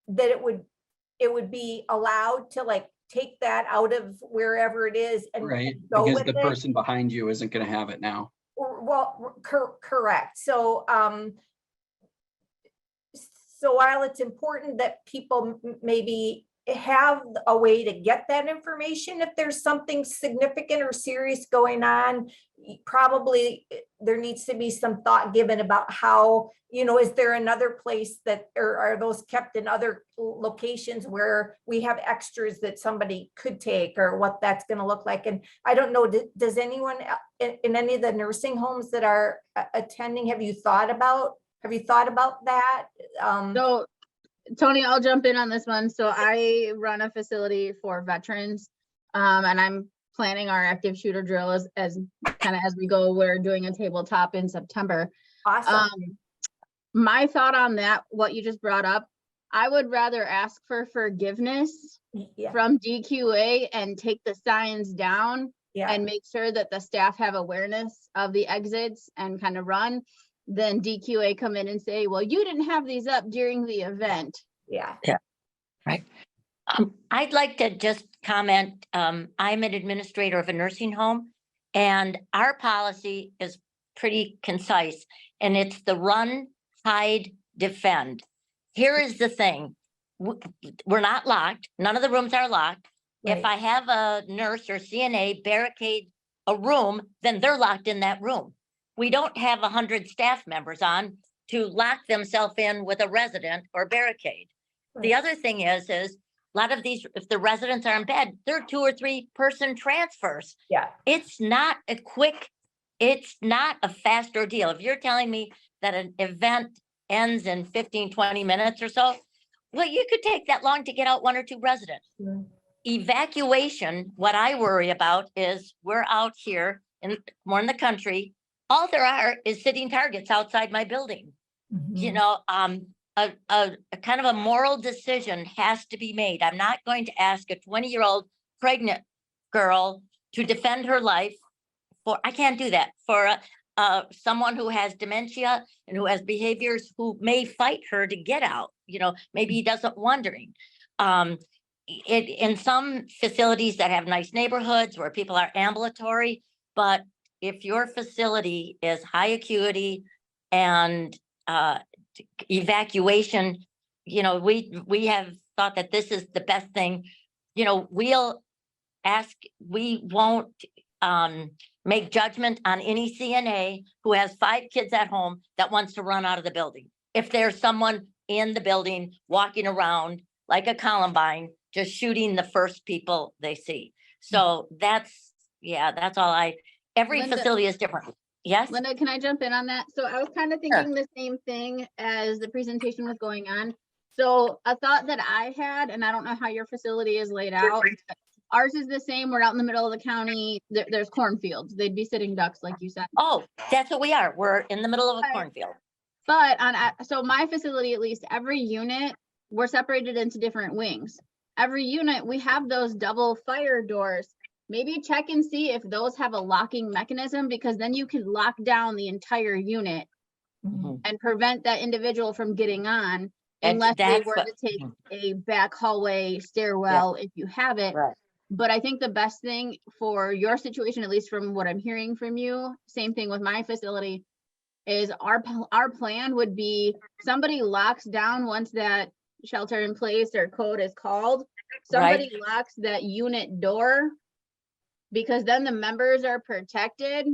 that it would be allowed to, like, take that out of wherever it is and right, go because with the it. person behind you isn't going to have it now. Well, correct. So so while it's important that people maybe have a way to get that information if there's something significant or serious going on. Probably there needs to be some thought given about how, is there another place that, or are those kept in other locations where we have extras that somebody could take, or what that's going to look like. And I don't know, does anyone in any of the nursing homes that are attending, have you thought about that? So Tony, I'll jump in on this one. So I run a facility for veterans, and I'm planning our active shooter drill as we go. We're doing a tabletop in September. Awesome. My thought on that, what you just brought up, I would rather ask for forgiveness from DQA and take the signs down and make sure that the staff have awareness of the exits and kind of run, then DQA come in and say, well, you didn't have these up during the event. Yeah. Right. I'd like to just comment. I'm an administrator of a nursing home, and our policy is pretty concise, and it's the run, hide, defend. Here is the thing. We're not locked. None of the rooms are locked. Right. If I have a nurse or CNA barricade a room, then they're locked in that room. We don't have 100 staff members on to lock themselves in with a resident or barricade. Right. The other thing is a lot of these, if the residents are in bed, they're 2 or 3 person transfers. Yeah. It's not a fast ordeal. If you're telling me that an event ends in 15, 20 minutes or so, well, you could take that long to get out 1 or 2 residents. Mm-hmm. Evacuation, what I worry about is we're out here more in the country. All there are is sitting targets outside my building. Mm-hmm. A kind of a moral decision has to be made. I'm not going to ask a 20-year-old pregnant girl to defend her life I can't do that for someone who has dementia and who has behaviors who may fight her to get out. Maybe he doesn't wondering. In some facilities that have nice neighborhoods where people are ambulatory, but if your facility is high acuity and evacuation, we have thought that this is the best thing. We won't make judgment on any CNA who has 5 kids at home that wants to run out of the building. If there's someone in the building walking around like a Columbine, just shooting the first people they see. So that's all every Linda, facility is different. Yes. Linda, can I jump in on that? So I was kind of thinking the same thing as the presentation was going on. So a thought that I had, and I don't know how your facility is laid out. Ours is the same. We're out in the middle of the county. There's cornfields. They'd be sitting ducks, like you said. Oh, that's what we are. We're in the middle of a cornfield. But so my facility, at least every unit, we're separated into different wings. Every unit, we have those double fire doors. Maybe check and see if those have a locking mechanism, because then you can lock down the entire unit and prevent that individual from getting on, unless they were to take a back hallway stairwell if you have it. Right. But I think the best thing for your situation, at least from what I'm hearing from you, same thing with my facility, is our plan would be somebody locks down once that shelter in place or code is called. Somebody locks that unit door, because then the members are protected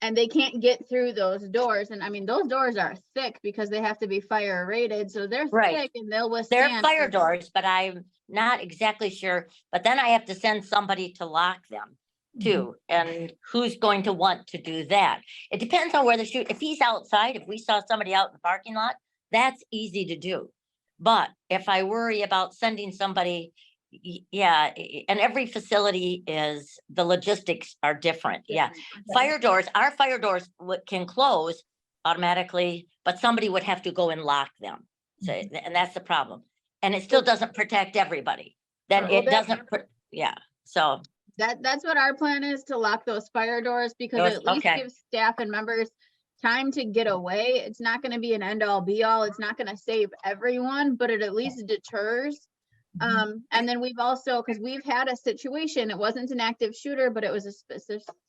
and they can't get through those doors. And I mean, those doors are thick because they have to be fire rated. So they're thick and they'll withstand. They're fire doors, but I'm not exactly sure. But then I have to send somebody to lock them too. And who's going to want to do that? It depends on where the shoot. If he's outside, if we saw somebody out in the parking lot, that's easy to do. But if I worry about sending somebody, and every facility the logistics are different. Yeah. Fire doors, our fire doors can close automatically, but somebody would have to go and lock them. So, and that's the problem. And it still doesn't protect everybody. Then it doesn't, so. That's what our plan is, to lock those fire doors, because it at least gives staff and members time to get away. It's not going to be an end all be all. It's not going to save everyone, but it at least deters. And then we've also, because we've had a situation, it wasn't an active shooter, but it was a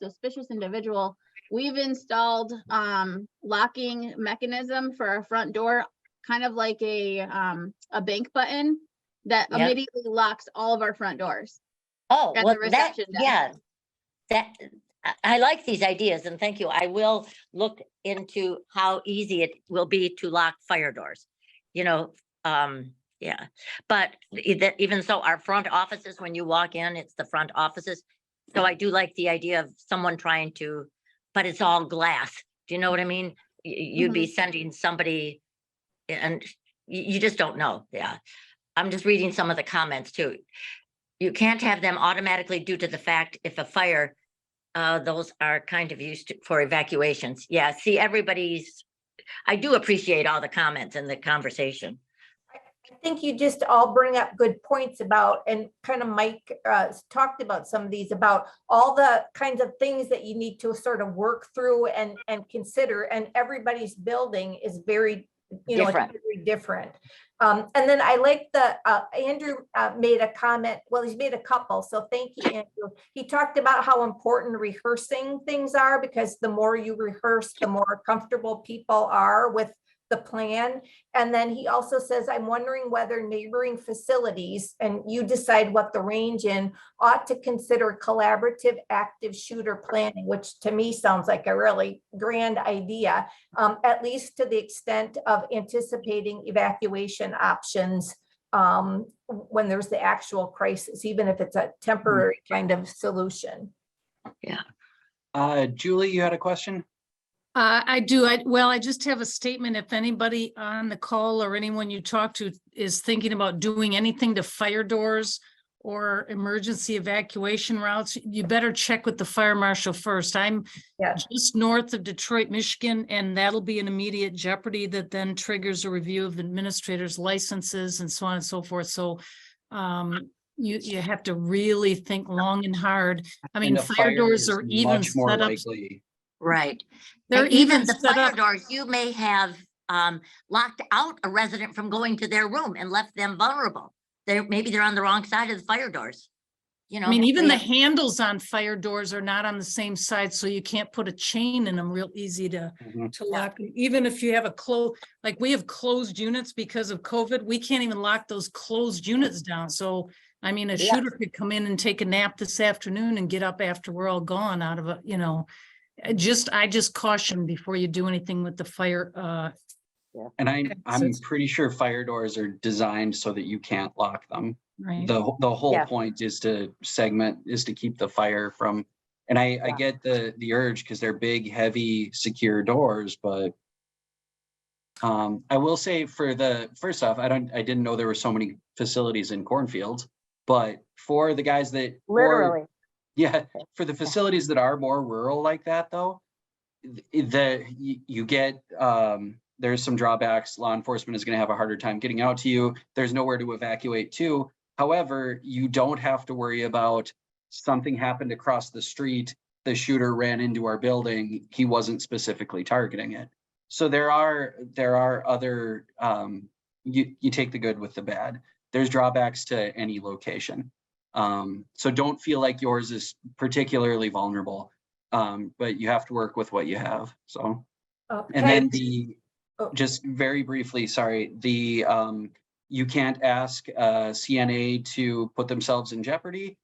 suspicious individual. We've installed locking mechanism for our front door, kind of like a bank button. that Yep. immediately locks all of our front doors. Oh, At well, the that, reception desk. yeah, that, I like these ideas and thank you. I will look into how easy it will be to lock fire doors. You know, yeah, but even so, our front offices, when you walk in, it's the front offices. So I do like the idea of someone trying to, but it's all glass. Do you know what I mean? You'd be sending somebody and you just don't know. Yeah. I'm just reading some of the comments too. You can't have them automatically due to the fact if a fire, those are kind of used for evacuations. Yeah, see, I do appreciate all the comments and the conversation. I think you just all bring up good points about, and kind of Mike talked about some of these, about all the kinds of things that you need to sort of work through and consider, and everybody's building is very, you know, it's Different. very different. And then I like the, Andrew made a comment, well, he's made a couple, so thank you, Andrew. He talked about how important rehearsing things are, because the more you rehearse, the more comfortable people are with the plan. And then he also says, I'm wondering whether neighboring facilities, and you decide what the range in, ought to consider collaborative active shooter planning, which to me sounds like a really grand idea, at least to the extent of anticipating evacuation options when there's the actual crisis, even if it's a temporary kind of solution. Yeah. Julie, you had a question? I do. I just have a statement. If anybody on the call or anyone you talk to is thinking about doing anything to fire doors or emergency evacuation routes, you better check with the fire marshal first. I'm just north of Detroit, Michigan, and that'll be an immediate jeopardy that then triggers a review of the administrator's licenses and so on and so forth. So you have to really think long and hard. I mean, And a fire doors are even much more set up. likely. Right. They're And even even the set fire up. doors, you may have locked out a resident from going to their room and left them vulnerable. Maybe they're on the wrong side of the fire doors. You know, I mean, even we the have- handles on fire doors are not on the same side, so you can't put a chain in them real easy to lock. Even if you have like we have closed units because of COVID, we can't even lock those closed units down. So, I mean, a shooter could come in and take a nap this afternoon and get up after we're all gone out of a, you know, I just caution before you do anything with the fire. And I'm pretty sure fire doors are designed so that you can't lock them. Right. The whole Yeah. point is to keep the fire from, and I get the urge because they're big, heavy, secure doors, but I will say first off, I didn't know there were so many facilities in cornfields, but for the guys that Literally. for the facilities that are more rural like that though, you get there's some drawbacks. Law enforcement is going to have a harder time getting out to you. There's nowhere to evacuate to. However, you don't have to worry about something happened across the street. The shooter ran into our building. He wasn't specifically targeting it. So there are other, you take the good with the bad. There's drawbacks to any location. So don't feel like yours is particularly vulnerable, but you have to work with what you have. So, and then just very briefly, sorry, you can't ask CNA to put themselves in jeopardy.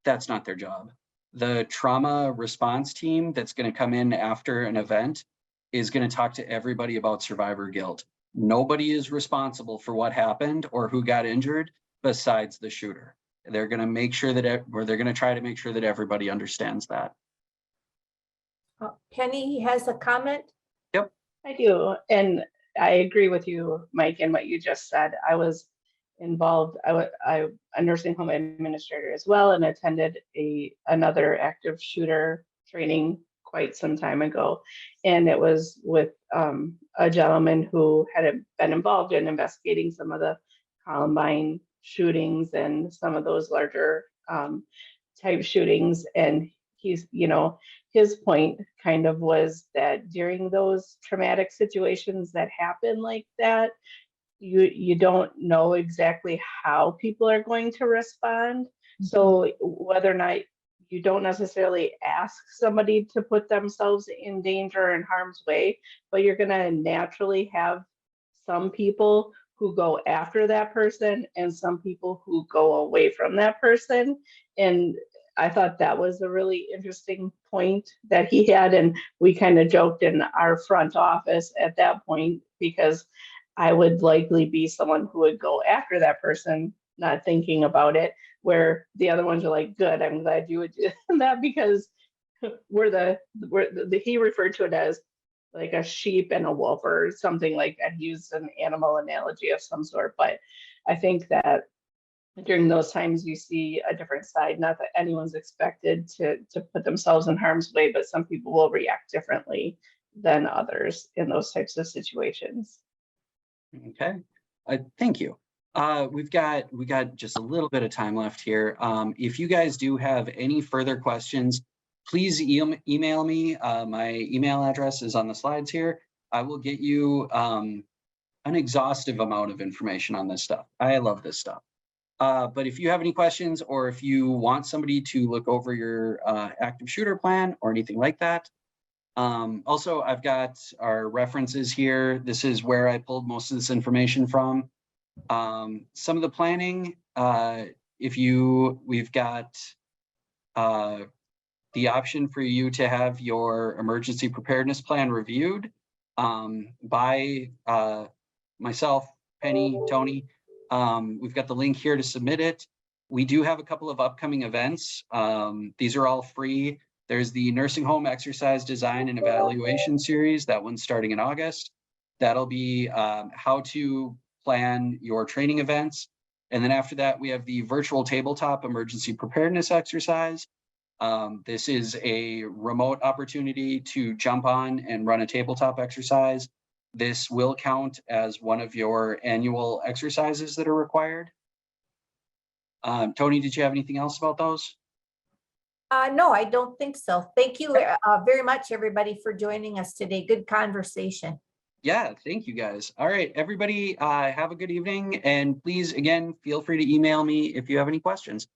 That's not their job. The trauma response team that's going to come in after an event is going to talk to everybody about survivor guilt. Nobody is responsible for what happened or who got injured besides the shooter. They're going to make sure that, or they're going to try to make sure that everybody understands that. Penny has a comment. Yep. I do. And I agree with you, Mike, and what you just said. I was involved, I'm a nursing home administrator as well, and attended another active shooter training quite some time ago. And it was with a gentleman who had been involved in investigating some of the Columbine shootings and some of those larger type shootings. And he's, you know, his point kind of was that during those traumatic situations that happen like that, you don't know exactly how people are going to respond. Mm-hmm. So whether or not you don't necessarily ask somebody to put themselves in danger and harm's way, but you're going to naturally have some people who go after that person and some people who go away from that person. And I thought that was a really interesting point that he had. And we kind of joked in our front office at that point, because I would likely be someone who would go after that person, not thinking about it, where the other ones are like, good, I'm glad you would do that, because he referred to it as like a sheep and a wolf or something like that. He used an animal analogy of some sort. But I think that during those times you see a different side, not that anyone's expected to put themselves in harm's way, but some people will react differently than others in those types of situations. Okay, thank you. We got just a little bit of time left here. If you guys do have any further questions, please email me. My email address is on the slides here. I will get you an exhaustive amount of information on this stuff. I love this stuff. But if you have any questions, or if you want somebody to look over your active shooter plan or anything like that, also, I've got our references here. This is where I pulled most of this information from. Some of the planning, we've got the option for you to have your emergency preparedness plan reviewed by myself, Penny, Tony. We've got the link here to submit it. We do have a couple of upcoming events. These are all free. There's the nursing home exercise design and evaluation series. That one's starting in August. That'll be how to plan your training events. And then after that, we have the virtual tabletop emergency preparedness exercise. This is a remote opportunity to jump on and run a tabletop exercise. This will count as one of your annual exercises that are required. Tony, did you have anything else about those? No, I don't think so. Thank you very much, everybody, for joining us today. Good conversation. Yeah, thank you guys. All right, everybody, have a good evening. And please, again, feel free to email me if you have any questions.